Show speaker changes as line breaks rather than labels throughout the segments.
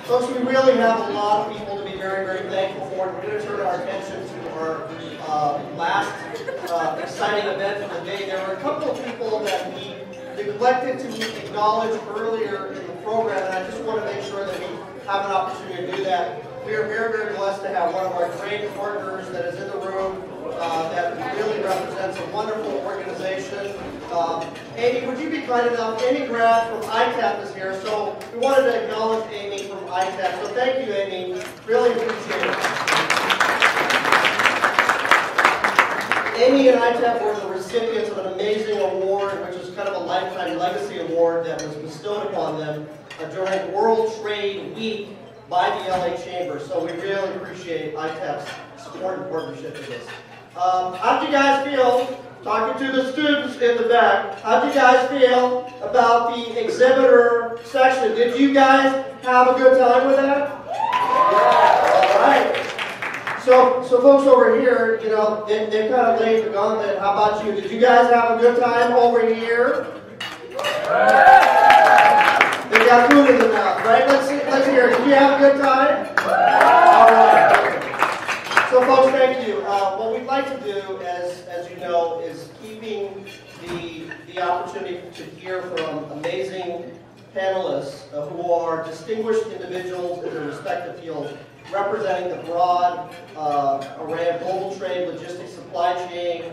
Folks, we really have a lot of people to be very, very thankful for. We're going to turn our attention to our last exciting event of the day. There were a couple of people that we neglected to acknowledge earlier in the program, and I just want to make sure that we have an opportunity to do that. We are very, very blessed to have one of our great partners that is in the room that really represents a wonderful organization. Amy, would you be kind enough? Amy Grad from ITAP is here, so we wanted to acknowledge Amy from ITAP. So thank you, Amy. Really appreciate it. Amy and ITAP were the recipients of an amazing award, which is kind of a lifetime legacy award that was bestowed upon them during World Trade Week by the LA Chamber. So we really appreciate ITAP's support and partnership in this. How do you guys feel, talking to the students in the back, how do you guys feel about the exhibitor section? Did you guys have a good time with that? Yeah. All right. So folks over here, you know, they've kind of laid the gauntlet. How about you? Did you guys have a good time over here? They got food in the mouth, right? Let's hear it. Did you have a good time? All right. So folks, thank you. What we'd like to do, as you know, is keeping the opportunity to hear from amazing panelists who are distinguished individuals in their respective fields, representing the broad array of global trade, logistics, supply chain,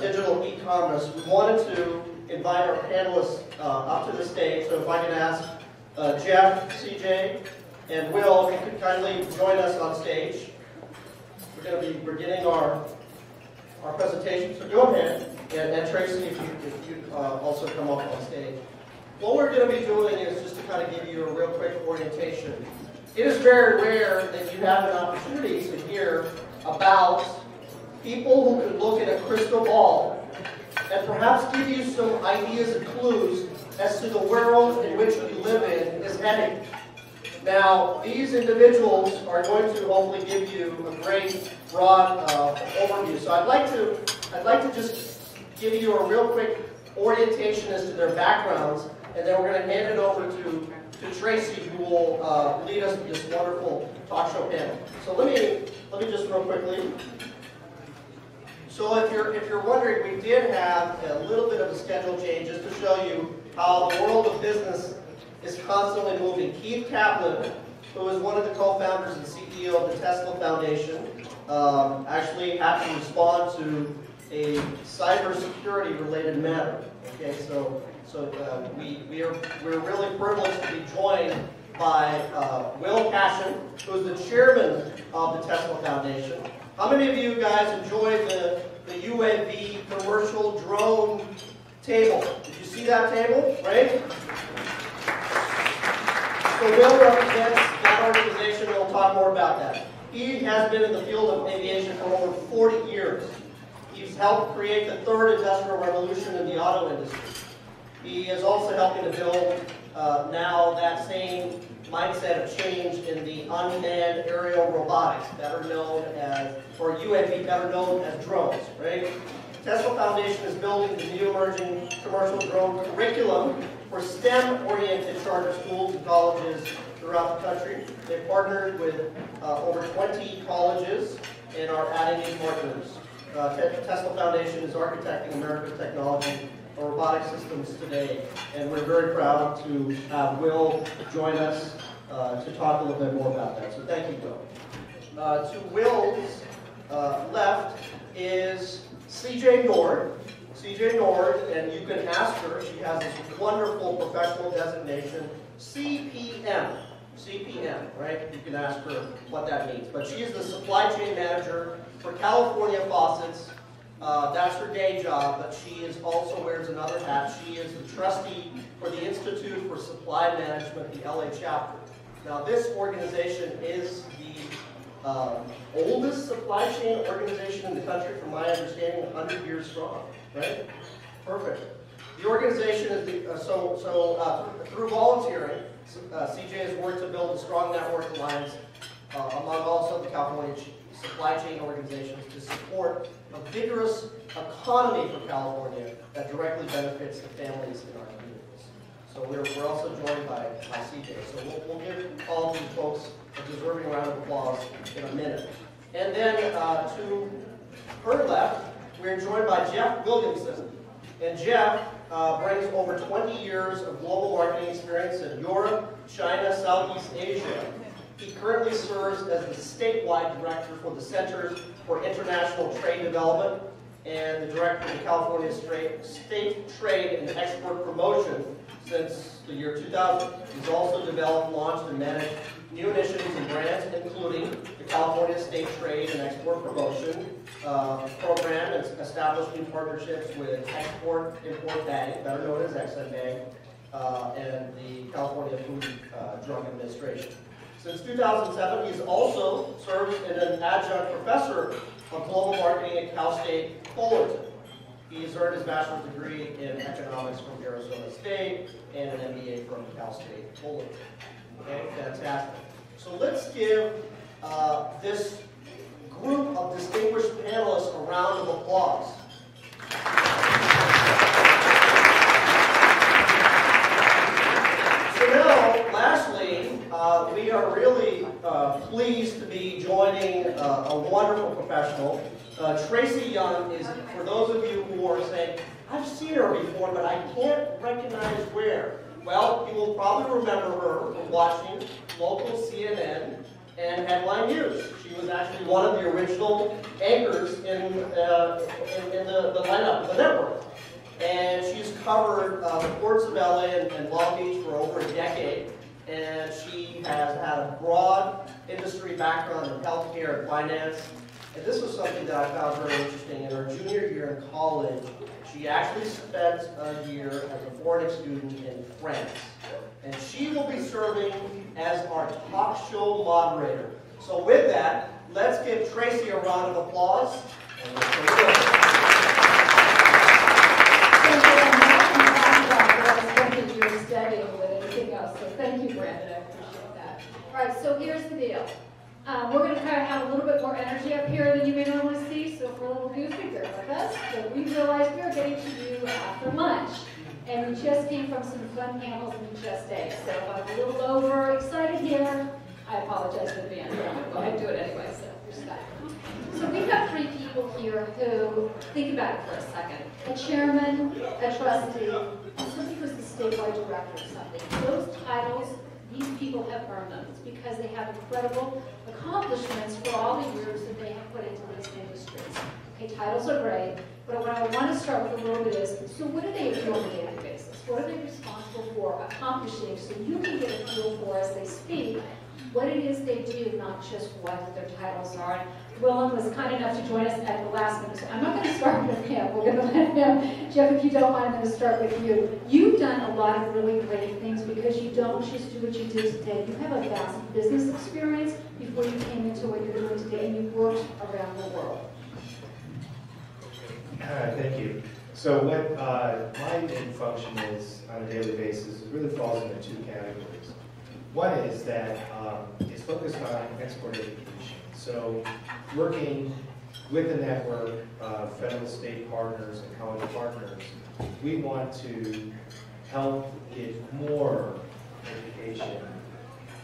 digital e-commerce. We wanted to invite our panelists up to the stage. So if I can ask Jeff, CJ, and Will, if you could kindly join us on stage. We're going to be beginning our presentation, so go ahead. And Tracy, if you also come up on stage. What we're going to be doing is just to kind of give you a real quick orientation. It is very rare that you have an opportunity to hear about people who can look at a crystal ball and perhaps give you some ideas and clues as to the world in which we live in is heading. Now, these individuals are going to hopefully give you a great, broad overview. So I'd like to just give you a real quick orientation as to their backgrounds, and then we're going to hand it over to Tracy, who will lead us through this wonderful talk show panel. So let me just real quickly. So if you're wondering, we did have a little bit of a schedule change just to show you how the world of business is constantly moving. Keith Kaplan, who is one of the co-founders and CEO of the Tesla Foundation, actually had to respond to a cybersecurity related matter. Okay, so we're really privileged to be joined by Will Cashin, who's the chairman of the Tesla Foundation. How many of you guys enjoyed the UAV commercial drone table? Did you see that table, right? So Will represents that organization, and we'll talk more about that. He has been in the field of aviation for over 40 years. He's helped create the third industrial revolution in the auto industry. He is also helping to build now that same mindset of change in the unmanned aerial robotics, better known as, or UAV, better known as drones, right? Tesla Foundation is building the new emerging commercial drone curriculum for STEM-oriented charter schools and colleges throughout the country. They've partnered with over 20 colleges and are adding new partners. Tesla Foundation is architecting America's technology or robotic systems today, and we're very proud to have Will join us to talk a little bit more about that. So thank you, Will. To Will's left is CJ Nord. CJ Nord, and you can ask her, she has this wonderful professional designation, CPM. CPM, right? You can ask her what that means. But she is the supply chain manager for California Faucets. That's her day job, but she also wears another hat. She is the trustee for the Institute for Supply Management, the LA chapter. Now, this organization is the oldest supply chain organization in the country, from my understanding, 100 years strong, right? Perfect. The organization is, through volunteering, CJ has worked to build a strong network alliance among all Southern California supply chain organizations to support a vigorous economy for California that directly benefits the families in our communities. So we're also joined by CJ. So we'll give all these folks a deserving round of applause in a minute. And then to her left, we're joined by Jeff Williamson. And Jeff brings over 20 years of global marketing experience in Europe, China, Southeast Asia. He currently serves as the statewide director for the Centers for International Trade Development and the director of the California State Trade and Export Promotion since the year 2000. He's also developed, launched, and managed new initiatives and grants, including the California State Trade and Export Promotion Program, and established new partnerships with Export-Import Bank, better known as Exim Bank, and the California Food Drug Administration. Since 2007, he's also served as an adjunct professor of global marketing at Cal State Fullerton. He's earned his bachelor's degree in economics from Arizona State and an MBA from Cal State Fullerton. Okay, fantastic. So let's give this group of distinguished panelists a round of applause. So now, lastly, we are really pleased to be joining a wonderful professional. Tracy Young is, for those of you who are saying, I've seen her before, but I can't recognize where. Well, you will probably remember her from watching local CNN and headline news. She was actually one of the original anchors in the lineup of the network. And she's covered the ports of LA and Long Beach for over a decade. And she has had a broad industry background in healthcare and finance. And this was something that I found very interesting. In her junior year in college, she actually spent a year as a foreign student in France. And she will be serving as our talk show moderator. So with that, let's give Tracy a round of applause. And let's go.
Thank you. You're studying with anything else. So thank you, Brandon. I appreciate that. All right, so here's the deal. We're going to kind of have a little bit more energy up here than you may normally see, so if we're a little goofy, bear with us. So we realized we are getting to you after lunch, and we just came from some fun panels and just ate. So if I'm a little overexcited here, I apologize in advance. I'm going to go ahead and do it anyway, so you're stuck. So we've got three people here who, think about it for a second, a chairman, a trustee, and somebody who's the statewide director of something. Those titles, these people have earned them. It's because they have incredible accomplishments for all the years that they have put into these industries. Okay, titles are great, but what I want to start with a little bit is, so what do they do on a daily basis? What are they responsible for accomplishing so you can get a feel for, as they speak, what it is they do, not just what their titles are. And Willem was kind enough to join us at the last minute, so I'm not going to start with him. We're going to let him. Jeff, if you don't mind, I'm going to start with you. You've done a lot of really great things because you don't just do what you did today. You have a vast business experience before you came into what you're doing today, and you've worked around the world.
Thank you. So what my main function is on a daily basis really falls into two categories. One is that it's focused on export education. So working with the network of federal state partners and college partners, we want to help get more education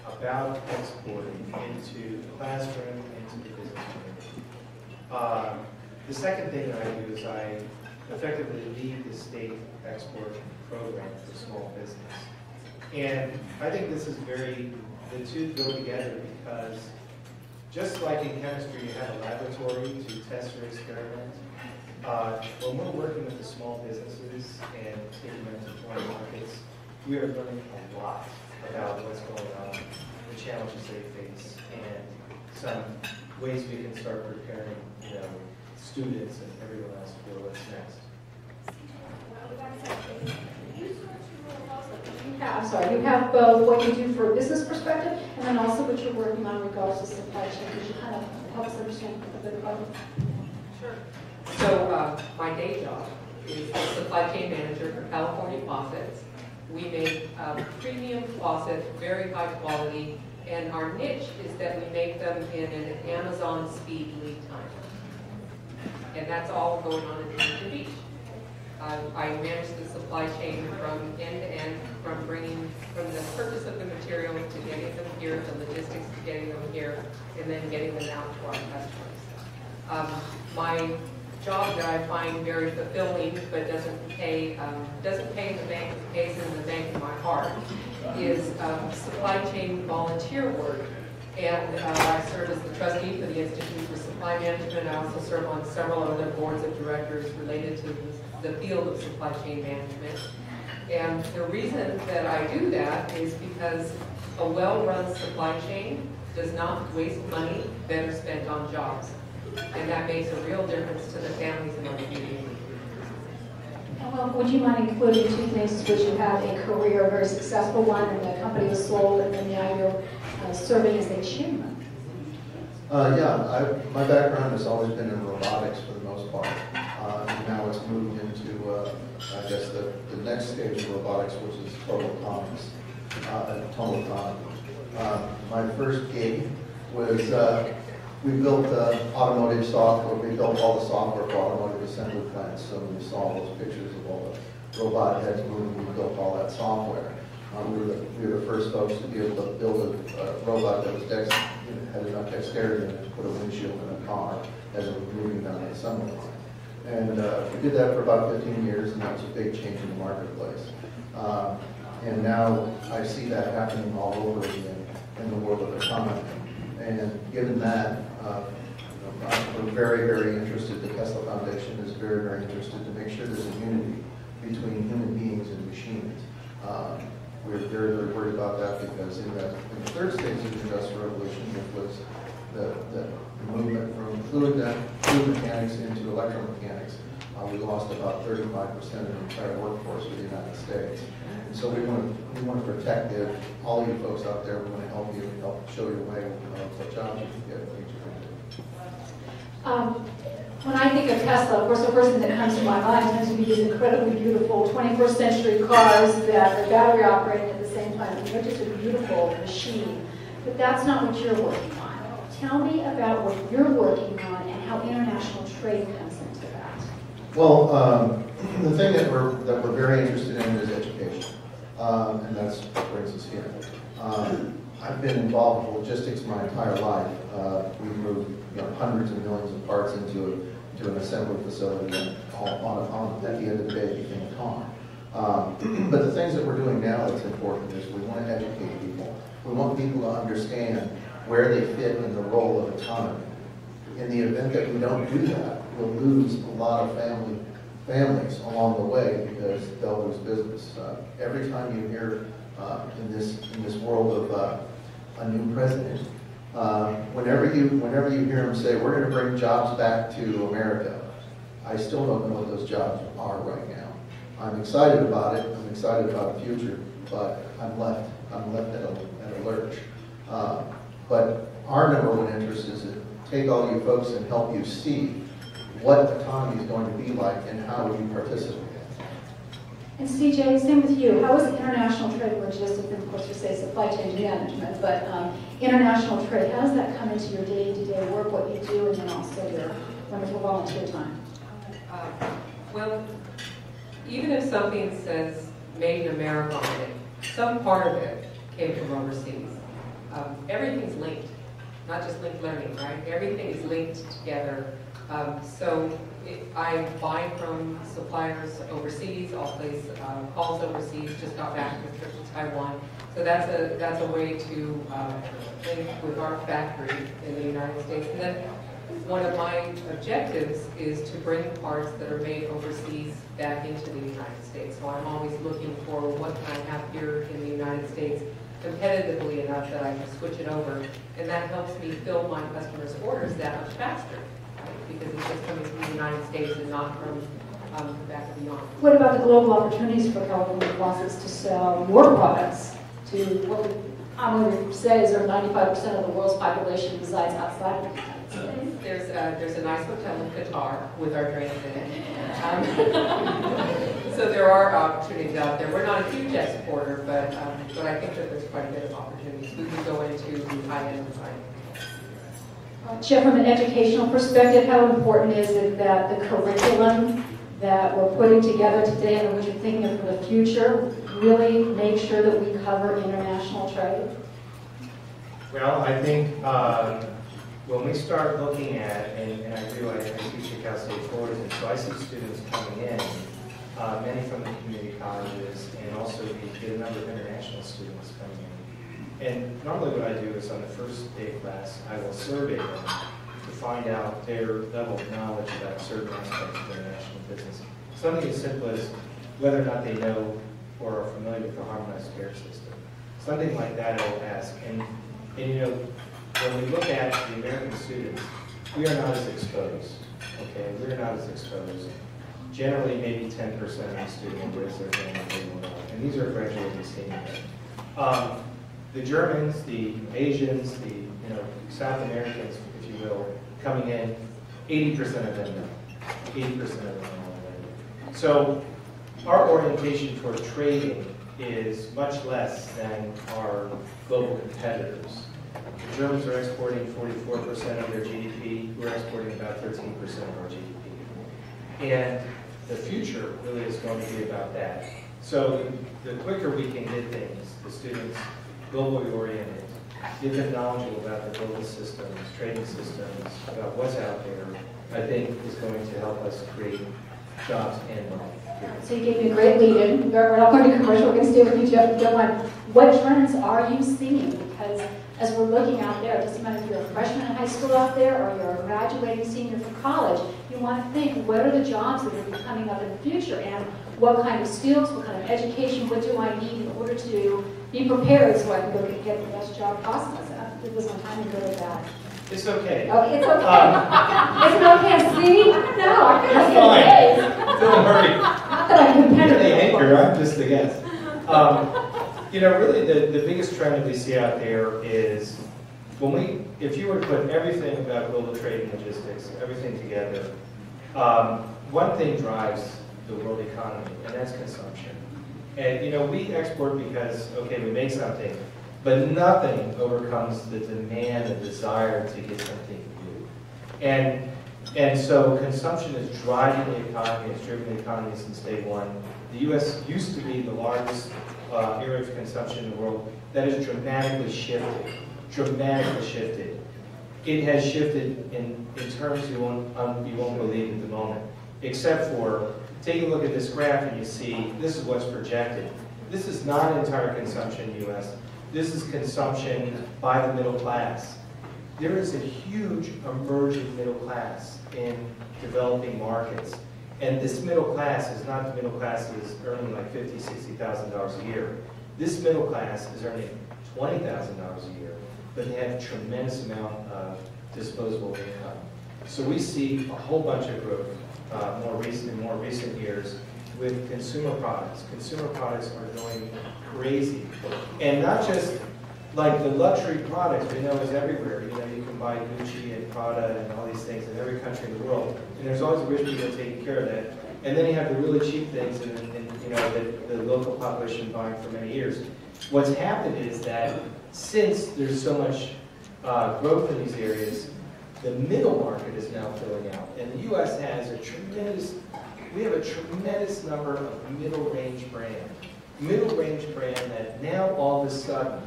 about exporting into the classroom, into the business community. The second thing that I do is I effectively lead the state export program for small business. And I think this is the two go together because just like in chemistry, you have a laboratory to test or experiment. When we're working with the small businesses and taking them to foreign markets, we are learning a lot about what's going on, the challenges they face, and some ways we can start preparing, students and everyone else for what's next.
I'm sorry, you have both what you do for a business perspective and then also what you're working on in regards to supply chain. Could you kind of help us understand a bit about it?
Sure. So my day job is the supply chain manager for California Faucets. We make premium faucets, very high quality, and our niche is that we make them in an Amazon speed lead time. And that's all going on in Huntington Beach. I manage the supply chain from end to end, from the purchase of the materials to getting them here, the logistics to getting them here, and then getting them out to our customers. My job that I find very fulfilling, but doesn't pay in the bank, it pays in the bank of my heart, is supply chain volunteer work. And I serve as the trustee for the Institute for Supply Management. I also serve on several other boards of directors related to the field of supply chain management. And the reason that I do that is because a well-run supply chain does not waste money that are spent on jobs. And that makes a real difference to the families in our community.
Well, would you mind including two things which you had a career, a very successful one, and the company was sold, and then now you're serving as a chairman?
My background has always been in robotics for the most part. And now it's moved into, I guess, the next stage of robotics, which is total autonomy. My first gig was we built automotive software. We built all the software for automotive assembly plants. So when you saw those pictures of all the robot heads moving, we built all that software. We were the first folks to be able to build a robot that was had enough dexterity in it to put a windshield in a car as it was moving down the assembly line. And we did that for about 15 years, and that was a big change in the marketplace. And now I see that happening all over again in the world of autonomy. And given that, we're very, very interested, the Tesla Foundation is very, very interested to make sure there's a unity between human beings and machines. We're very, very worried about that because in the third stage of the Industrial Revolution, which was the movement from fluid mechanics into electromechanics, we lost about 35% of the entire workforce of the United States. And so we want to protect all you folks out there. We want to help you, help show you the way of what jobs you can get and things you can do.
When I think of Tesla, of course, the first thing that comes to my mind tends to be these incredibly beautiful 21st century cars that are battery operating at the same time. They're just a beautiful machine. But that's not what you're working on. Tell me about what you're working on and how international trade comes into that.
Well, the thing that we're very interested in is education, and that's what brings us here. I've been involved with logistics my entire life. We've moved hundreds of millions of parts into an assembly facility, and at the end of the day, it became a car. But the things that we're doing now that's important is we want to educate people. We want people to understand where they fit in the role of autonomy. In the event that we don't do that, we'll lose a lot of families along the way because they'll lose business. Every time you hear in this world of a new president, whenever you hear him say, we're going to bring jobs back to America, I still don't know what those jobs are right now. I'm excited about it. I'm excited about the future, but I'm left at a lurch. But our number one interest is to take all you folks and help you see what autonomy is going to be like and how you participate.
And CJ, same with you. How is international trade and logistics, and of course you say supply chain management, but international trade, how does that come into your day-to-day work, what you do, and then also your wonderful volunteer time?
Well, even if something says made in America on it, some part of it came from overseas. Everything's linked, not just linked learning, right? Everything is linked together. I buy from suppliers overseas. I'll place calls overseas. Just got back from a trip to Taiwan. So that's a way to link with our factory in the United States. And then one of my objectives is to bring parts that are made overseas back into the United States. So I'm always looking for what can I have here in the United States competitively enough that I can switch it over. And that helps me fill my customers' orders that much faster, right? Because it's just coming from the United States and not from back and beyond.
What about the global opportunities for California Faucets to sell your products to what we commonly say is 95% of the world's population resides outside of the United States?
There's a nice hotel in Qatar with our drains in it. So there are opportunities out there. We're not a huge exporter, but I think that there's quite a bit of opportunities. We can go into the high-end design.
Jeff, from an educational perspective, how important is it that the curriculum that we're putting together today and what you're thinking of for the future really make sure that we cover international trade?
Well, I think when we start looking at, and I teach at Cal State Fullerton, so I see students coming in, many from the community colleges, and also we get a number of international students coming in. And normally what I do is on the first day of class, I will survey them to find out their level of knowledge about certain aspects of international business. Something as simple as whether or not they know or are familiar with the harmonized care system. Something like that I will ask. And you know, when we look at the American students, we are not as exposed, okay? We're not as exposed. Generally, maybe 10% of the student embrace their family, and these are graduating seniors. The Germans, the Asians, the South Americans, if you will, coming in, 80% of them know. 80% of them know already. So our orientation toward trading is much less than our global competitors. The Germans are exporting 44% of their GDP. We're exporting about 13% of our GDP. And the future really is going to be about that. So the quicker we can get things, the students globally oriented, give them knowledgeable about the global systems, trading systems, about what's out there, I think is going to help us create jobs and money.
So you gave me a great lead-in. We're not going to commercial. We're going to stay with you, Jeff, if you don't mind. What trends are you seeing? Because as we're looking out there, it doesn't matter if you're a freshman in high school out there or you're a graduating senior from college, you want to think, what are the jobs that will be coming up in the future? And what kind of skills, what kind of education, what do I need in order to be prepared so I can go get the best job possible? It was my time to go with that.
It's okay.
Oh, it's okay. Is it okay? See? No, I can't
fine. Don't worry.
Not that I'm
You're
competitive.
the anchor, I'm just the guest. Really the biggest trend that we see out there is if you were to put everything about global trade and logistics, everything together, one thing drives the world economy, and that's consumption. And we export because, okay, we make something, but nothing overcomes the demand and desire to get something new. And so consumption is driving the economy, it's driven the economy since day one. The U.S. used to be the largest area of consumption in the world. That has dramatically shifted, It has shifted in terms you won't believe at the moment, except for, take a look at this graph and you see this is what's projected. This is not entire consumption in the U.S. This is consumption by the middle class. There is a huge emerging middle class in developing markets. And this middle class is not the middle class that is earning like $50,000, $60,000 a year. This middle class is earning $20,000 a year, but they have a tremendous amount of disposable income. So we see a whole bunch of growth in more recent years with consumer products. Consumer products are going crazy. And not just like the luxury products we know is everywhere. You can buy Gucci and Prada and all these things in every country in the world. And there's always rich people taking care of that. And then you have the really cheap things that the local population buying for many years. What's happened is that since there's so much growth in these areas, the middle market is now filling out. And the U.S. has we have a tremendous number of middle-range brands. Middle-range brand that now all of a sudden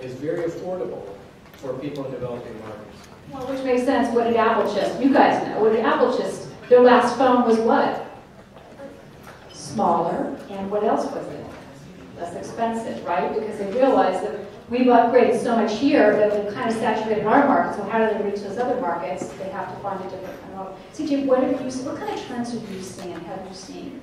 is very affordable for people in developing markets.
Well, which makes sense. What did Apple just, you guys know, what did Apple just, their last phone was what? Smaller, and what else was it? Less expensive, right? Because they realized that we've upgraded so much here that we've kind of saturated our market, so how do they reach those other markets? They have to find a different kind of. CJ, what kind of trends have you seen? Have you seen?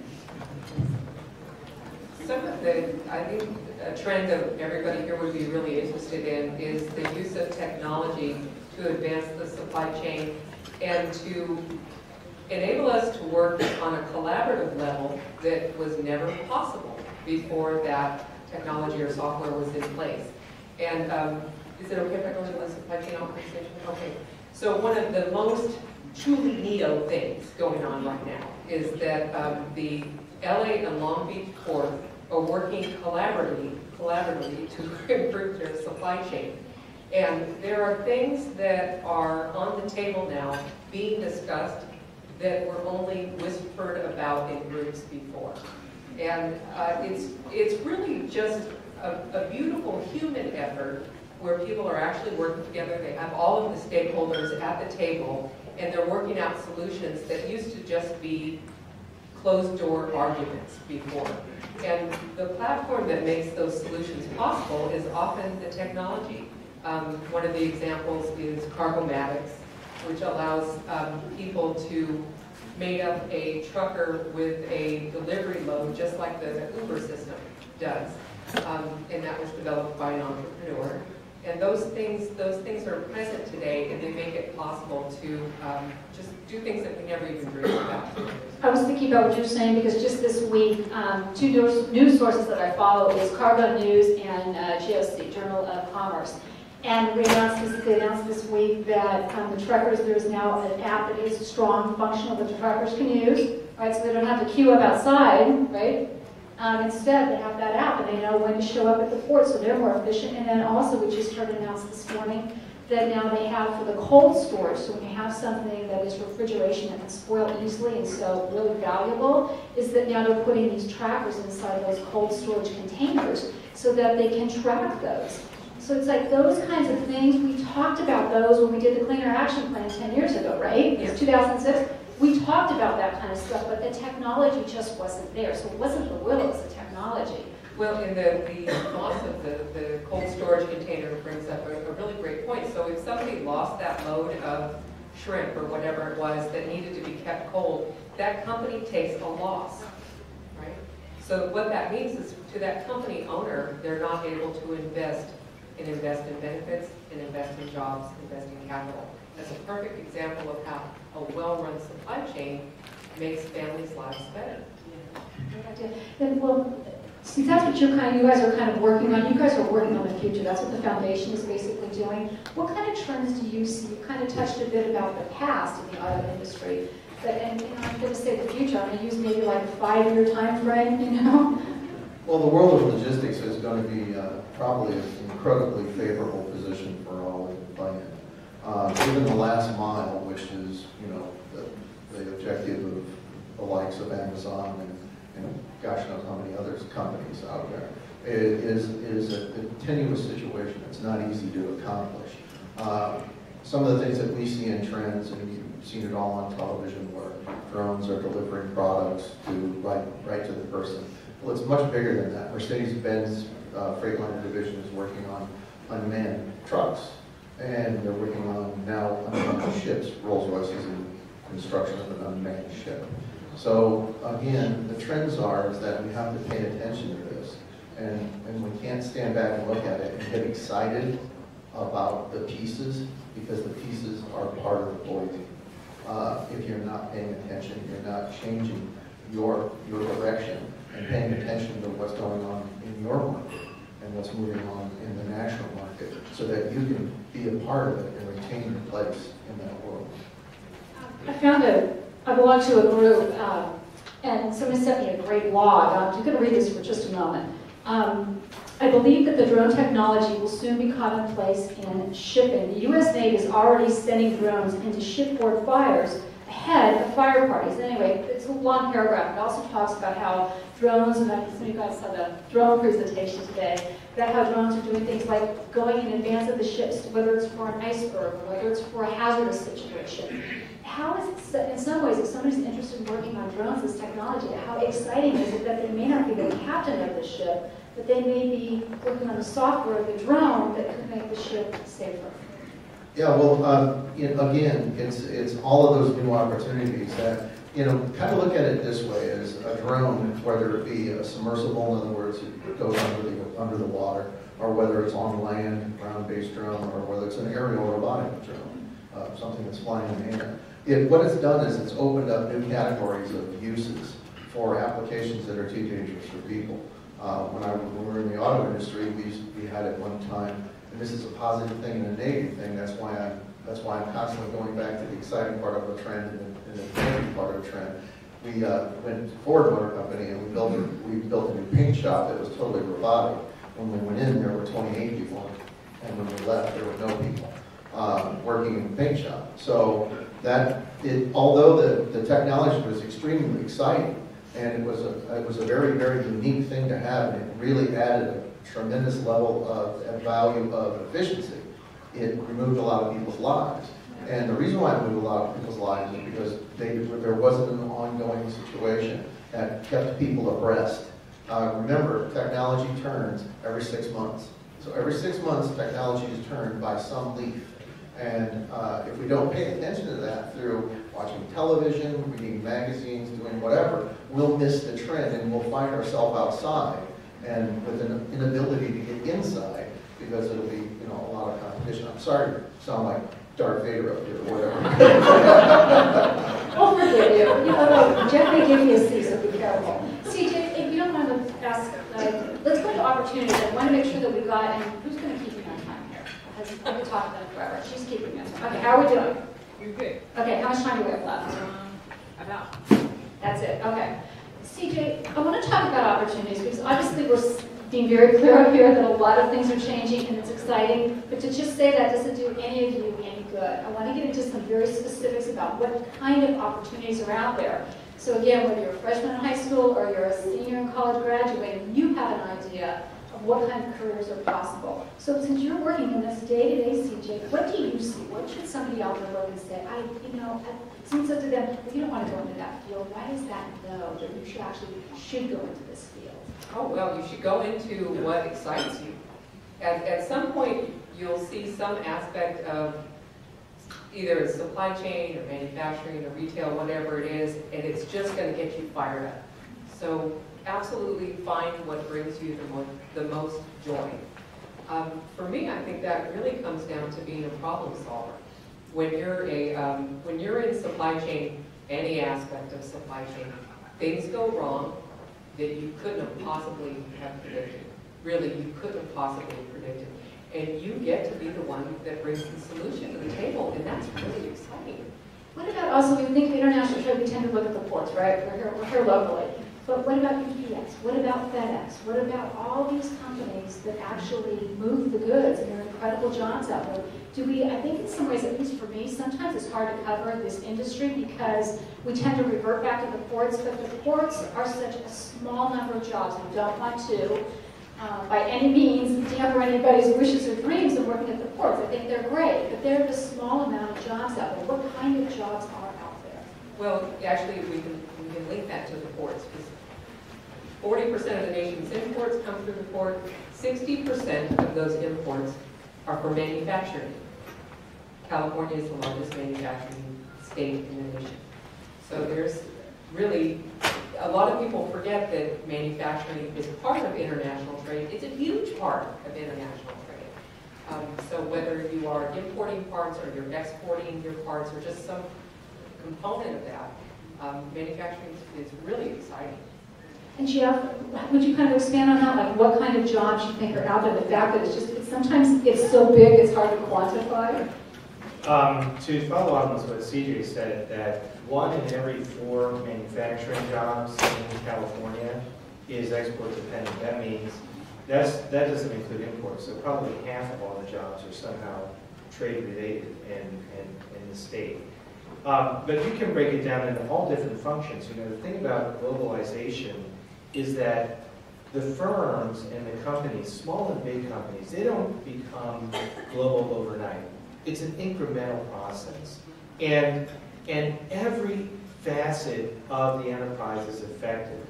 I think a trend that everybody here would be really interested in is the use of technology to advance the supply chain and to enable us to work on a collaborative level that was never possible before that technology or software was in place. And is it okay if I go into the supply chain optimization? Okay. So one of the most truly neato things going on right now is that the LA and Long Beach ports are working collaboratively to improve their supply chain. And there are things that are on the table now being discussed that were only whispered about in groups before. And it's really just a beautiful human effort where people are actually working together. They have all of the stakeholders at the table, and they're working out solutions that used to just be closed-door arguments before. And the platform that makes those solutions possible is often the technology. One of the examples is Cargomatics, which allows people to mate up a trucker with a delivery load just like the Uber system does. And that was developed by an entrepreneur. And those things are present today, and they make it possible to just do things that we never even dreamed about.
I was thinking about what you were saying because just this week, two news sources that I follow is Cargo News and GOC, Journal of Commerce. And they announced this week that the truckers, there's now an app that is strong, functional, that the truckers can use, right? So they don't have to queue up outside, right? Instead, they have that app, and they know when to show up at the port, so they're more efficient. And then also, we just heard announced this morning that now they have for the cold storage, so when you have something that is refrigeration that can spoil easily and so really valuable, is that now they're putting these trackers inside those cold storage containers so that they can track those. So it's like those kinds of things, we talked about those when we did the Clean Air Action Plan 10 years ago, right? It's 2006. We talked about that kind of stuff, but the technology just wasn't there. So it wasn't the will, it was the technology.
Well, in the loss of the cold storage container brings up a really great point. So if somebody lost that load of shrimp or whatever it was that needed to be kept cold, that company takes a loss, right? So what that means is to that company owner, they're not able to invest in benefits, and invest in jobs, invest in capital. That's a perfect example of how a well-run supply chain makes families' lives better.
Yeah. And well, since that's what you guys are kind of working on, you guys are working on the future. That's what the foundation is basically doing. What kind of trends do you see? You kind of touched a bit about the past in the auto industry, but and I'm going to say the future. I'm going to use maybe like a 5-year time frame. You know.
Well, the world of logistics is going to be probably an incredibly favorable position for all of the play in. Even the last mile, which is, you know, the objective of the likes of Amazon and gosh knows how many other companies out there, is a tenuous situation. It's not easy to accomplish. Some of the things that we see in trends, and you've seen it all on television, where drones are delivering products to right to the person. Well, it's much bigger than that. Mercedes-Benz Freightliner division is working on unmanned trucks, and they're working on now unmanned ships. Rolls-Royce is in construction of an unmanned ship. So again, the trends is that we have to pay attention to this, and we can't stand back and look at it and get excited about the pieces, because the pieces are part of the poison. If you're not paying attention, you're not changing your direction and paying attention to what's going on in your market and what's moving on in the national market, so that you can be a part of it and retain your place in that world.
I belong to a group, and somebody sent me a great blog. I'm going to read this for just a moment. I believe that the drone technology will soon be commonplace in shipping. The U.S. Navy is already sending drones into shipboard fires ahead of fire parties. Anyway, it's a long paragraph. It also talks about how drones, and some of you guys saw the drone presentation today, about how drones are doing things like going in advance of the ships, whether it's for an iceberg or whether it's for a hazardous situation. How is it, in some ways, if somebody's interested in working on drones, this technology, how exciting is it that they may not be the captain of the ship, but they may be working on the software of the drone that could make the ship safer?
Yeah, well, again, it's all of those new opportunities that, kind of look at it this way, as a drone, whether it be a submersible, in other words, it goes under the water, or whether it's on land, ground-based drone, or whether it's an aerial robotic drone, something that's flying in the air. What it's done is it's opened up new categories of uses for applications that are too dangerous for people. When we were in the auto industry, we had at one time, and this is a positive thing and a negative thing. That's why I'm constantly going back to the exciting part of a trend and the negative part of a trend. We went to Ford Motor Company and we built a new paint shop that was totally robotic. When we went in, there were 28 people, and when we left, there were no people working in the paint shop. So although the technology was extremely exciting, and it was a very, very unique thing to have, and it really added a tremendous level of value of efficiency, it removed a lot of people's lives. And the reason why it removed a lot of people's lives is because there wasn't an ongoing situation that kept people abreast. Remember, technology turns every 6 months. So every 6 months, technology is turned by some leaf. And if we don't pay attention to that through watching television, reading magazines, doing whatever, we'll miss the trend and we'll find ourselves outside and with an inability to get inside because it'll be, a lot of competition. I'm sorry to sound like Darth Vader up here or whatever.
We'll forgive you. Jeff may give you a C, so be careful. CJ, if you don't mind to ask, let's go to opportunities. I want to make sure that we got, and who's going to keep me on time here? Because I've been talking to them forever. She's keeping me on time. Okay, how are we doing?
You're good.
Okay, how much time do we have left?
About.
That's it, okay. CJ, I want to talk about opportunities because obviously we're being very clear up here that a lot of things are changing and it's exciting, but to just say that doesn't do any of you any good. I want to get into some very specifics about what kind of opportunities are out there. So again, whether you're a freshman in high school or you're a senior in college graduating, you have an idea of what kind of careers are possible. So since you're working in this day-to-day, CJ, what do you see? What should somebody out there look and say, someone said to them, well, you don't want to go into that field. Why is that though, that you should go into this field?
Oh, well, you should go into what excites you. At some point, you'll see some aspect of either supply chain or manufacturing or retail, whatever it is, and it's just going to get you fired up. So absolutely find what brings you the most joy. For me, I think that really comes down to being a problem solver. When you're in supply chain, any aspect of supply chain, things go wrong that you couldn't have possibly have predicted. Really, you couldn't have possibly predicted. And you get to be the one that brings the solution to the table, and that's really exciting.
What about also, we think international trade, we tend to look at the ports, right? We're here locally. But what about UPS? What about FedEx? What about all these companies that actually move the goods and there are incredible jobs out there? I think in some ways, at least for me, sometimes it's hard to cover this industry because we tend to revert back to the ports, but the ports are such a small number of jobs. I don't want to, by any means, damper anybody's wishes or dreams of working at the ports. I think they're great, but they're the small amount of jobs out there. What kind of jobs are out there?
Well, actually, we can link that to the ports, because 40% of the nation's imports come through the port. 60% of those imports are for manufacturing. California is the largest manufacturing state in the nation. So there's really, a lot of people forget that manufacturing is part of international trade. It's a huge part of international trade. So whether you are importing parts or you're exporting your parts or just some component of that, manufacturing is really exciting.
And Jeff, would you kind of expand on that? Like what kind of jobs you think are out there? The fact that sometimes it's so big it's hard to quantify?
To follow on with what CJ said, that 1 in every 4 manufacturing jobs in California is export dependent. That means that doesn't include imports. So probably half of all the jobs are somehow trade related in the state. But you can break it down into all different functions. The thing about globalization is that the firms and the companies, small and big companies, they don't become global overnight. It's an incremental process. And every facet of the enterprise is affected.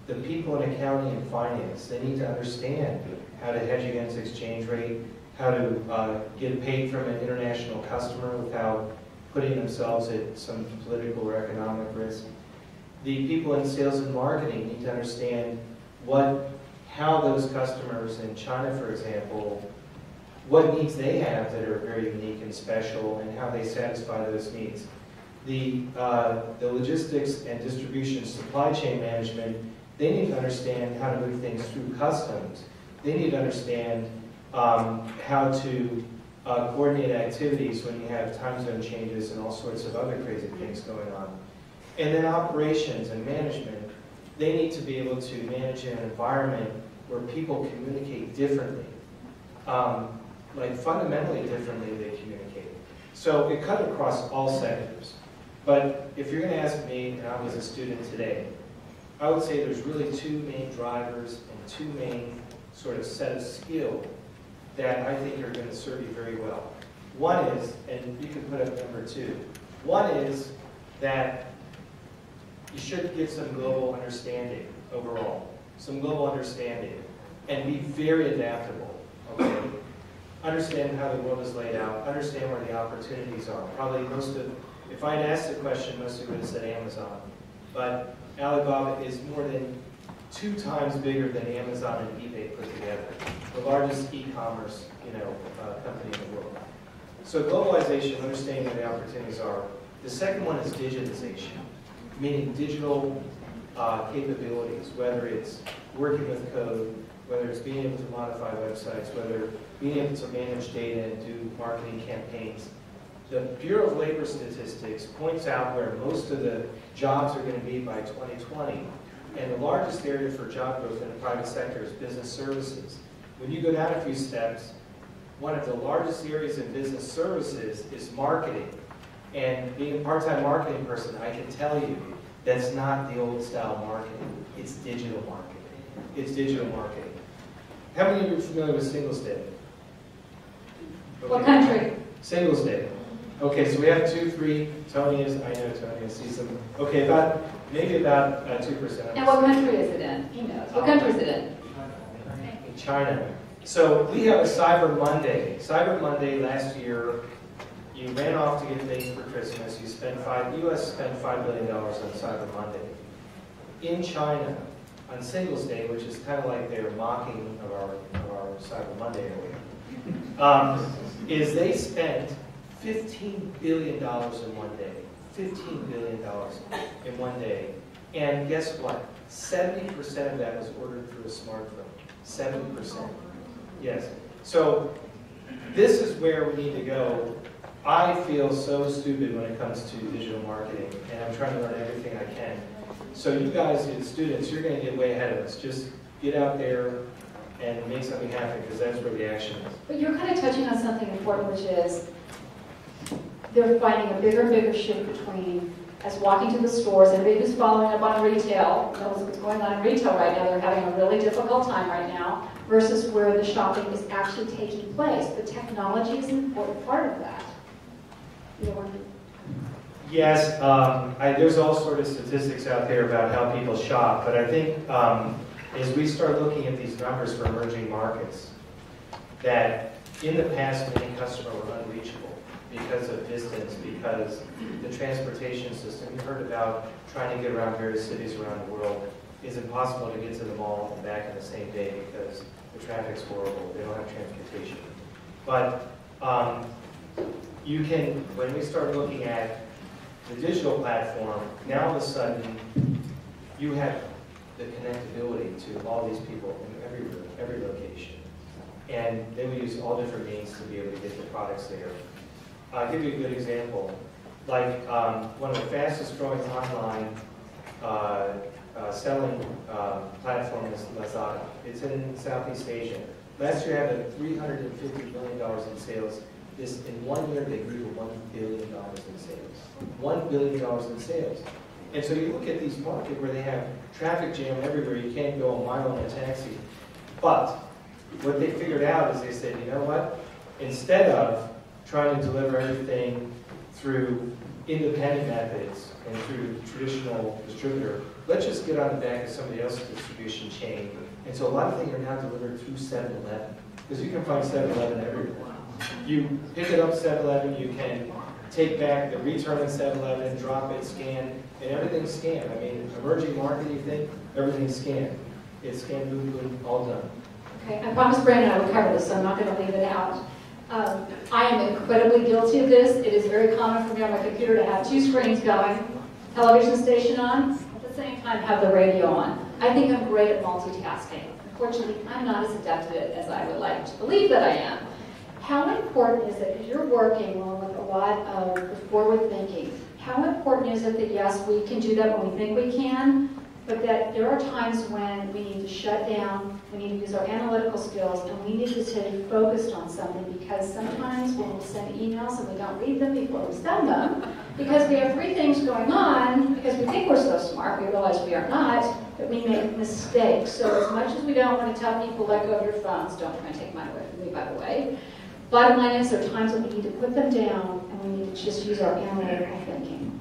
The people in accounting and finance, they need to understand how to hedge against exchange rate, how to get paid from an international customer without putting themselves at some political or economic risk. The people in sales and marketing need to understand how those customers in China, for example, what needs they have that are very unique and special and how they satisfy those needs. The logistics and distribution supply chain management, they need to understand how to move things through customs. They need to understand how to coordinate activities when you have time zone changes and all sorts of other crazy things going on. And then operations and management, they need to be able to manage an environment where people communicate differently. Like fundamentally differently they communicate. So it cut across all sectors. But if you're going to ask me, and I was a student today, I would say there's really two main drivers and two main sort of set of skill that I think are going to serve you very well. One is, and you can put up number 2, one is that you should get some global understanding overall, some global understanding, and be very adaptable, okay? Understand how the world is laid out, understand where the opportunities are. Probably if I'd asked the question, most of you would have said Amazon, but Alibaba is more than 2 times bigger than Amazon and eBay put together, the largest e-commerce, company in the world. So globalization, understanding where the opportunities are. The second one is digitization, meaning digital capabilities, whether it's working with code, whether it's being able to modify websites, whether being able to manage data and do marketing campaigns. The Bureau of Labor Statistics points out where most of the jobs are going to be by 2020, and the largest area for job growth in the private sector is business services. When you go down a few steps, one of the largest areas in business services is marketing. And being a part-time marketing person, I can tell you that's not the old style marketing. It's digital marketing. It's digital marketing. How many of you are familiar with Singles Day? Okay.
What country?
Singles Day. Okay, so we have 2, 3. Tony is, I know Tony, I see some. Okay, maybe about 2%.
And what country is it in? He knows. What country is it in?
In China. So we have a Cyber Monday. Cyber Monday last year, you ran off to get things for Christmas. You spent U.S. spent $5 billion on Cyber Monday. In China, on Singles Day, which is kind of like their mocking of our Cyber Monday area, is they spent $15 billion in one day. $15 billion in one day. And guess what? 70% of that was ordered through a smartphone. 70%. Yes. So this is where we need to go. I feel so stupid when it comes to digital marketing, and I'm trying to learn everything I can. So you guys, as students, you're going to get way ahead of us. Just get out there and make something happen, because that's where the action is.
But you're kind of touching on something important, which is they're finding a bigger and bigger shift between as walking to the stores, and anybody who's following up on retail knows what's going on in retail right now. They're having a really difficult time right now, versus where the shopping is actually taking place. But technology is an important part of that.
Yes, there's all sorts of statistics out there about how people shop, but I think as we start looking at these numbers for emerging markets, that in the past many customers were unreachable because of distance, because the transportation system, you heard about trying to get around various cities around the world, is impossible to get to the mall and back in the same day because the traffic's horrible, they don't have transportation. But you can, when we start looking at the digital platform, now all of a sudden you have the connectability to all these people in every location. And they will use all different means to be able to get the products there. I'll give you a good example. Like one of the fastest growing online selling platform is Lazada. It's in Southeast Asia. Last year it had $350 million in sales. In 1 year, they grew to $1 billion in sales. $1 billion in sales. And so you look at these markets where they have traffic jam everywhere. You can't go a mile in a taxi. But what they figured out is they said, you know what? Instead of trying to deliver everything through independent methods and through traditional distributor, let's just get on the back of somebody else's distribution chain. And so a lot of things are now delivered through 7-Eleven, because you can find 7-Eleven everywhere. You pick it up 7-Eleven, you can take back the return at 7-Eleven, drop it, scan, and everything's scanned. I mean, emerging market, you think, everything's scanned. It's scanned, boom, boom, all done.
Okay, I promised Brandon I would cover this, so I'm not going to leave it out. I am incredibly guilty of this. It is very common for me on my computer to have 2 screens going, television station on, at the same time have the radio on. I think I'm great at multitasking. Unfortunately, I'm not as adept at it as I would like to believe that I am. How important is it, because you're working with a lot of forward thinking, how important is it that yes, we can do that when we think we can, but that there are times when we need to shut down, we need to use our analytical skills, and we need to stay focused on something, because sometimes when we send emails and we don't read them before we send them, because we have three things going on, because we think we're so smart, we realize we are not, that we make mistakes. So as much as we don't want to tell people, let go of your phones, don't try and take mine away from me, by the way, bottom line is there are times when we need to put them down, and we need to just use our analytical thinking.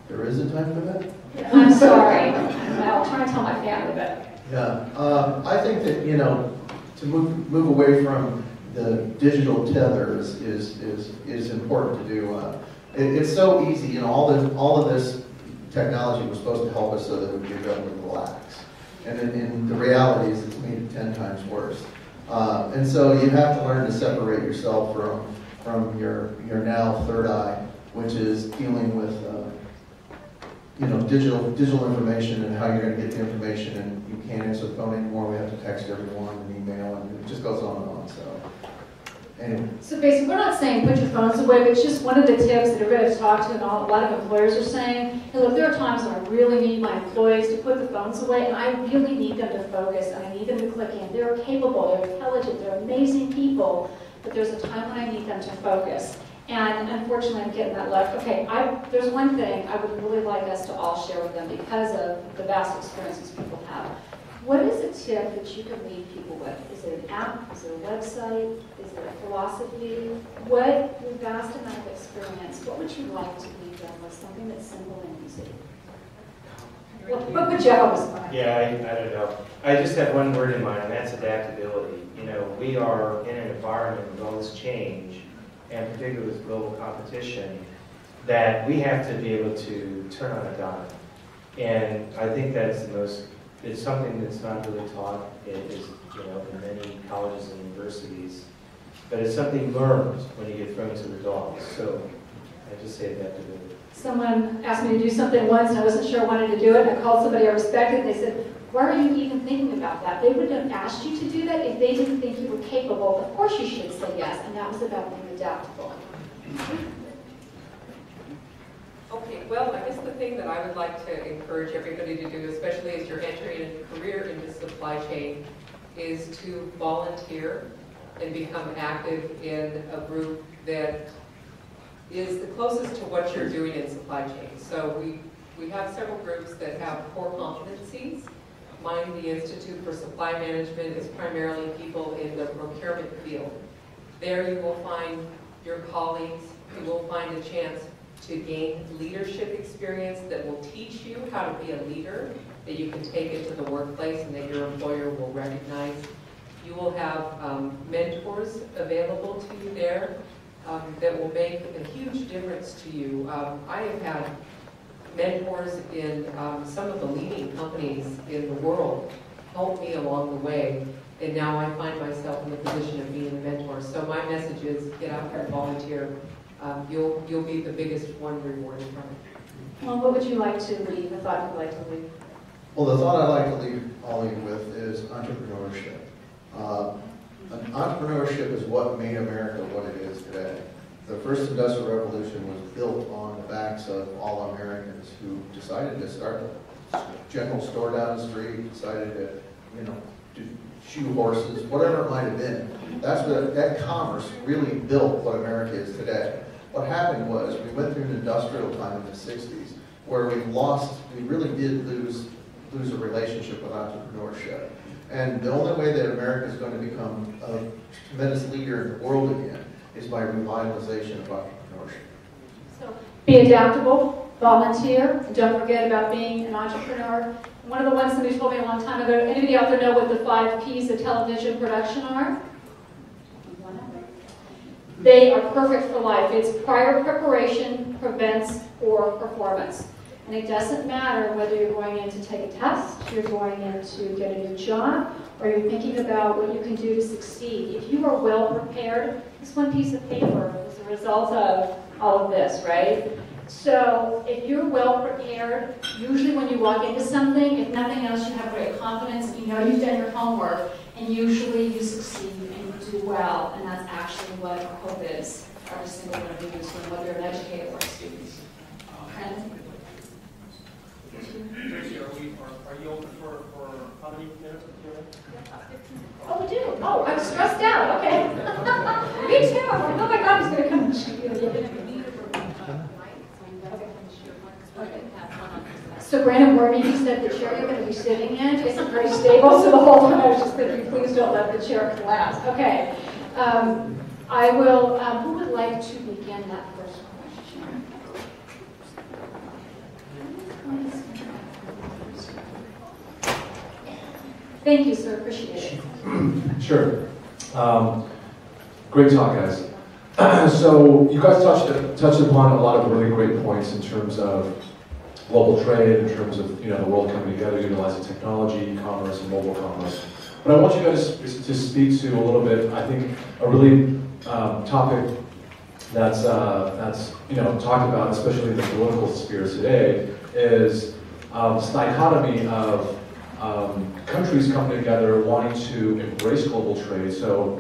There is a time for that?
I'm sorry. I'll try and tell my family, but
Yeah, I think that, you know, to move away from the digital tether is important to do. It's so easy, you know, all of this technology was supposed to help us so that we could go and relax. And in the reality is it's made it 10 times worse. And so you have to learn to separate yourself from your now third eye, which is dealing with you know, digital information and how you're going to get the information, and you can't answer the phone anymore. We have to text everyone and email, and it just goes on and on. So, anyway.
So basically, we're not saying put your phones away, but it's just one of the tips that everybody I've talked to, and a lot of employers are saying, hey, look, there are times when I really need my employees to put the phones away, and I really need them to focus, and I need them to click in. They're capable, they're intelligent, they're amazing people, but there's a time when I need them to focus. And unfortunately, I'm getting that left. Okay, there's one thing I would really like us to all share with them because of the vast experiences people have. What is a tip that you can leave people with? Is it an app? Is it a website? Is it a philosophy? What, your vast amount of experience, what would you like to leave them with? Something that's simple and easy. What would you hope?
Yeah, I don't know. I just have one word in mind, and that's adaptability. You know, we are in an environment with all this change, and particularly with global competition, that we have to be able to turn on a dime. And I think that's it's something that's not really taught, it is, you know, in many colleges and universities, but it's something learned when you get thrown to the dogs. So I just say adaptability.
Someone asked me to do something once, and I wasn't sure I wanted to do it, and I called somebody I respected, and they said, why are you even thinking about that? They wouldn't have asked you to do that if they didn't think you were capable. Of course you should say yes, and that was about being adaptable.
Okay, well, I guess the thing that I would like to encourage everybody to do, especially as you're entering a career into supply chain, is to volunteer and become active in a group that is the closest to what you're doing in supply chain. So we have several groups that have core competencies. Mine, the Institute for Supply Management, is primarily people in the procurement field. There you will find your colleagues, you will find a chance to gain leadership experience that will teach you how to be a leader, that you can take into the workplace and that your employer will recognize. You will have mentors available to you there that will make a huge difference to you. I have had mentors in some of the leading companies in the world help me along the way, and now I find myself in the position of being a mentor. So my message is get out there and volunteer. You'll be the biggest one rewarded from it.
Well, what would you like to leave, a thought you'd like to leave?
Well, the thought I'd like to leave all you with is entrepreneurship. Entrepreneurship is what made America what it is today. The first industrial revolution was built on the backs of all Americans who decided to start a general store down the street, decided to, you know, do shoe horses, whatever it might have been. That commerce really built what America is today. What happened was we went through an industrial time in the 60s where we really did lose a relationship with entrepreneurship. And the only way that America is going to become a tremendous leader in the world again is by revitalization of entrepreneurship.
So be adaptable, volunteer, and don't forget about being an entrepreneur. One of the ones somebody told me a long time ago, anybody out there know what the 5 Ps of television production are? They are perfect for life. It's prior preparation prevents poor performance. And it doesn't matter whether you're going in to take a test, you're going in to get a new job, or you're thinking about what you can do to succeed. If you are well prepared, this one piece of paper is a result of all of this, right? So if you're well prepared, usually when you walk into something, if nothing else, you have great confidence, you know you've done your homework, and usually you succeed and you do well, and that's actually what our hope is for every single one of you, whether you're an educator or a student. Okay?
Tracy, are you open for how many minutes of Q&A?
Oh, we do? Oh, I'm stressed out, okay. Me too, I'm like, oh my God, he's gonna come and shoot you. So Brandon warned me, he said the chair you're going to be sitting in isn't very stable, so the whole time I was just thinking, please don't let the chair collapse. Okay, I will, who would like to begin that first question? Thank you, sir, appreciate it.
Sure. Great talk, guys. So you guys touched upon a lot of really great points in terms of global trade, in terms of the world coming together, utilizing technology, e-commerce, and mobile commerce. But I want you guys to speak to a little bit. I think a really topic that's talked about, especially in the political sphere today, is this dichotomy of countries coming together wanting to embrace global trade. So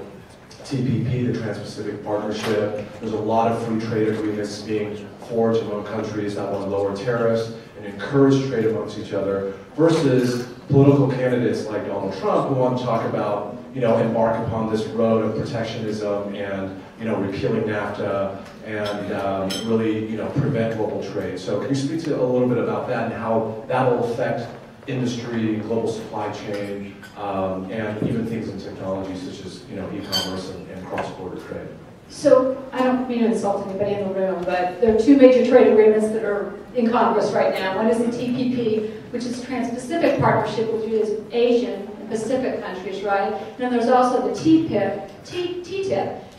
TPP, the Trans-Pacific Partnership, there's a lot of free trade agreements being forged among countries that want to lower tariffs and encourage trade amongst each other, versus political candidates like Donald Trump who want to talk about, embark upon this road of protectionism and, repealing NAFTA and really, prevent global trade. So can you speak to a little bit about that and how that will affect industry, global supply chain, and even things in technology such as e-commerce and cross-border trade?
So I don't mean to insult anybody in the room, but there are two major trade agreements that are in Congress right now. One is the TPP, which is Trans-Pacific Partnership, which is Asian and Pacific countries, right? And then there's also the TTIP,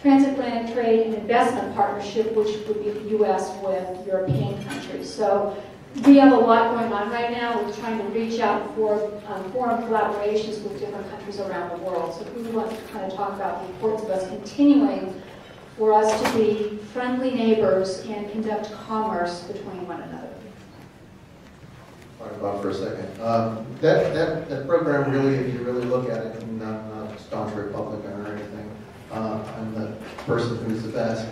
Transatlantic Trade and Investment Partnership, which would be the U.S. with European countries. So we have a lot going on right now. We're trying to reach out for foreign collaborations with different countries around the world. So we want to kind of talk about the importance of us continuing for us to be friendly neighbors and conduct commerce between one another.
Talk about for a second. That program really, if you really look at it, and I'm not a staunch Republican or anything, I'm the person who's the best.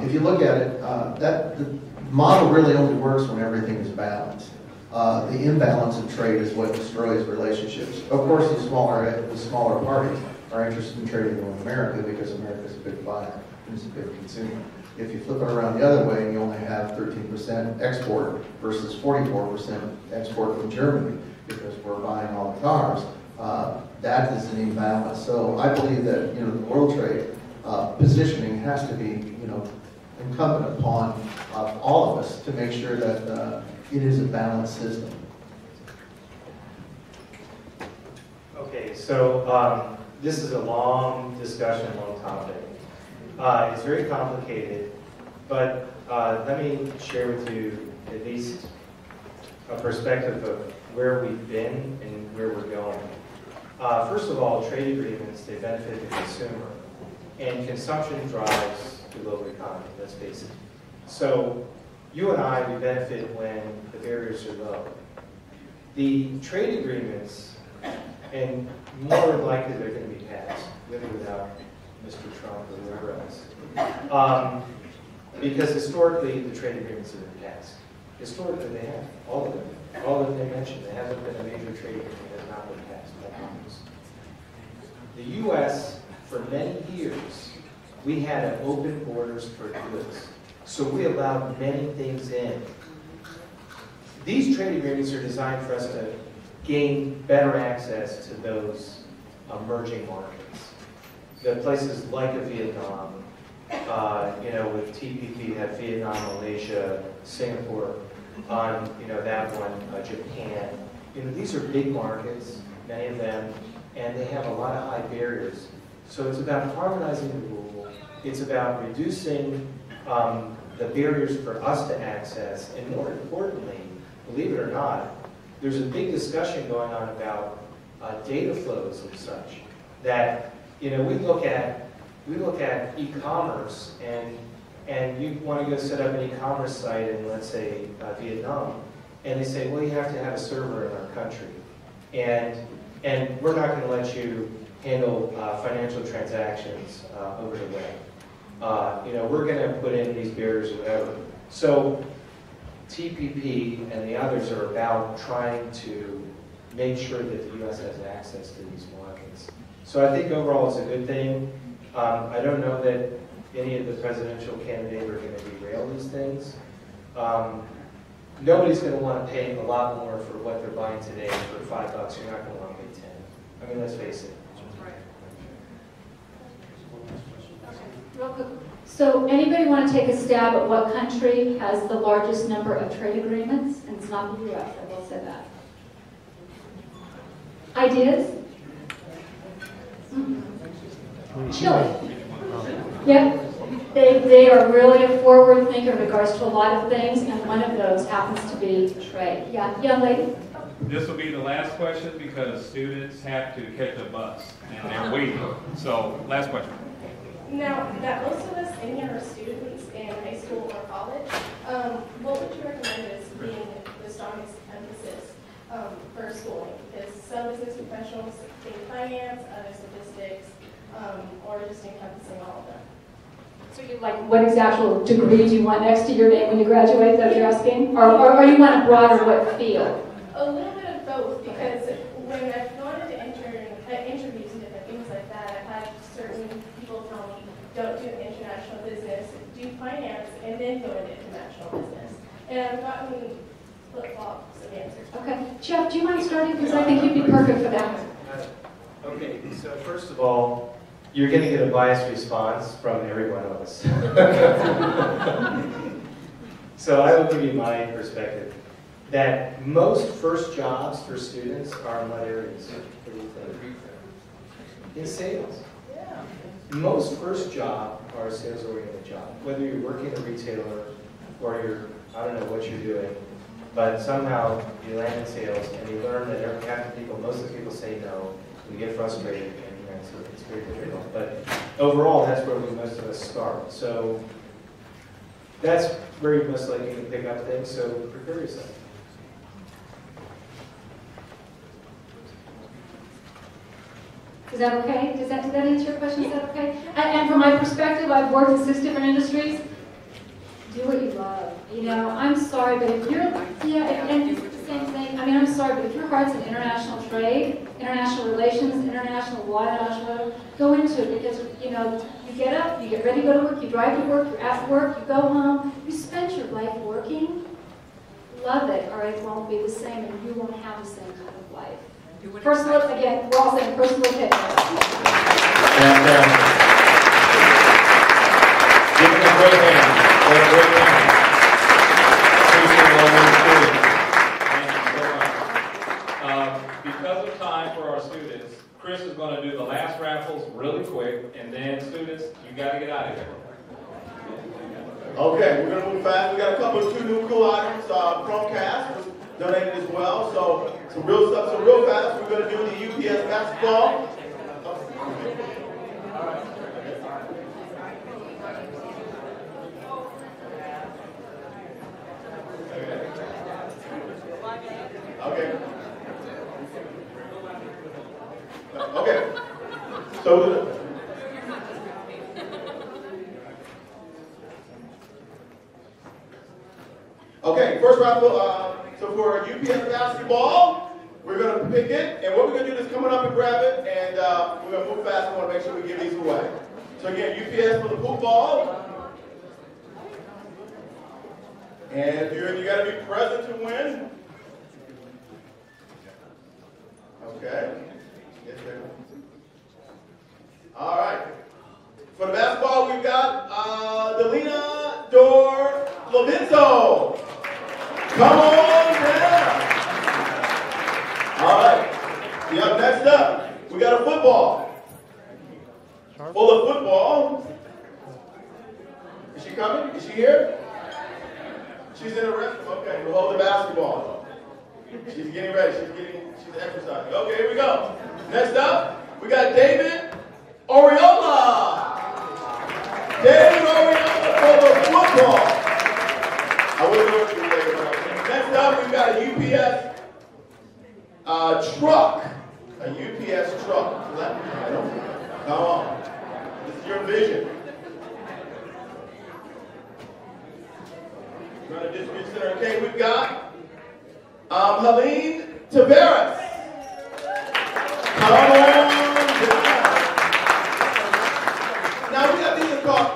If you look at it, the model really only works when everything is balanced. The imbalance of trade is what destroys relationships. Of course, the smaller parties are interested in trading with America because America is a big buyer and it's a big consumer. If you flip it around the other way and you only have 13% export versus 44% export from Germany because we're buying all the cars, that is an imbalance. So I believe that the world trade positioning has to be incumbent upon all of us to make sure that it is a balanced system.
Okay, so this is a long discussion, long topic. It's very complicated, but let me share with you at least a perspective of where we've been and where we're going. First of all, trade agreements, they benefit the consumer, and consumption drives the global economy, let's face it. So you and I, we benefit when the barriers are low. The trade agreements, and more than likely they're going to be passed, with or without Mr. Trump or whoever else. Because historically, the trade agreements have been passed. Historically, they have. All of them. All of them they mentioned. There hasn't been a major trade agreement that has not been passed by Congress. The U.S., for many years, we had an open borders for goods. So we allowed many things in. These trade agreements are designed for us to gain better access to those emerging markets. The places like Vietnam, with TPP, have Vietnam, Malaysia, Singapore, on that one, Japan. These are big markets, many of them, and they have a lot of high barriers. So it's about harmonizing the rule. It's about reducing the barriers for us to access, and more importantly, believe it or not, there's a big discussion going on about data flows and such. That we look at e-commerce, and you want to go set up an e-commerce site in, let's say, Vietnam, and they say, well, you have to have a server in our country, and we're not going to let you handle financial transactions over the web. We're going to put in these barriers or whatever. So TPP and the others are about trying to make sure that the U.S. has access to these markets. So I think overall it's a good thing. I don't know that any of the presidential candidates are going to derail these things. Nobody's going to want to pay a lot more for what they're buying today for $5. You're not going to want to pay 10. I mean, let's face it.
Real quick. So anybody want to take a stab at what country has the largest number of trade agreements? And it's not the U.S., I will say that. Ideas? Chile. Yep. They are really a forward thinker in regards to a lot of things, and one of those happens to be trade. Yeah, young lady?
This will be the last question because students have to catch a bus and they're waiting. So, last question.
Now, that most of us in here are students in high school or college, what would you recommend as being the strongest emphasis for schooling? Because some business professionals think finance, others statistics, or just encompassing all of them.
So you like, what actual degree do you want next to your name when you graduate, is that what you're asking? Or you want a broader what field?
A little bit of both, because when I've gone into interviews and different things like that, I've had certain people tell me, don't do international business, do finance, and then go into international business. And I've gotten flip-flops of answers.
Okay. Jeff, do you mind starting? Because I think you'd be perfect for that.
Okay, so first of all, you're going to get a biased response from every one of us. So I will give you my perspective. That most first jobs for students are in what areas? What do you think? In sales. Yeah. Most first job are a sales-oriented job. Whether you're working at a retailer or you're, I don't know what you're doing, but somehow you land in sales and you learn that half the people, most of the people say no, and you get frustrated, and so it's very difficult. But overall, that's where most of us start. So that's where you're most likely to pick up things, so prepare yourself.
Is that okay? Did that answer your question? Is that okay? And from my perspective, I've worked in 6 different industries. Do what you love. You know, I'm sorry, but if you're, and it's the same thing. I mean, I'm sorry, but if your heart's in international trade, international relations, international law, international, go into it because, you know, you get up, you get ready to go to work, you drive to work, you're at work, you go home, you spend your life working. Love it, or it won't be the same, and you won't have the same kind of life. Personal, again, we're all saying personal opinion.
And give them a great hand. What a great hand. Appreciate all those students. Thank you so much. Because of time for our students, Chris is going to do the last raffles really quick, and then students, you got to get out of here.
Okay, we're going to move fast. We got a couple of 2 new cool items. Chromecast was donated as well. So some real stuff. So real fast, we're going to do the UPS basketball. Okay. Okay. So. Okay, first raffle, so for UPS basketball, we're going to pick it, and what we're going to do is come on up and grab it, and we're going to move fast. We want to make sure we give these away. So again, UPS for the pool ball. And you got to be present to win. Okay. Yes, sir. All right. For the basketball, we've got Delina Lovinzo. Come on down. All right. Yep, next up, we got a football. Full of football. Is she coming? Is she here? She's in the restroom. Okay, we'll hold the basketball. She's getting ready. She's exercising. Okay, here we go. Next up, we got David Oriola. David Oriola for the football. I wouldn't know what you were. Next up, we've got a UPS truck. A UPS truck. Come on. This is your vision. You're going to distribute Center. Okay, we've got Helene Taveras. Come on down. Now we got these are called,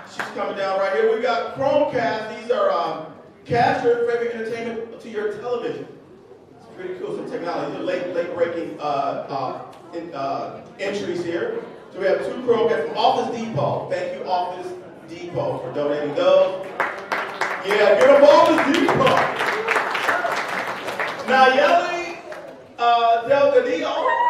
she's coming down right here. We got Chromecast. These are cast your favorite entertainment to your television. It's pretty cool, some technology. These are late breaking entries here. So we have two Chromecasts from Office Depot. Thank you, Office Depot, for donating those. Yeah, get them Office Depot. Nayeli Delgadillo.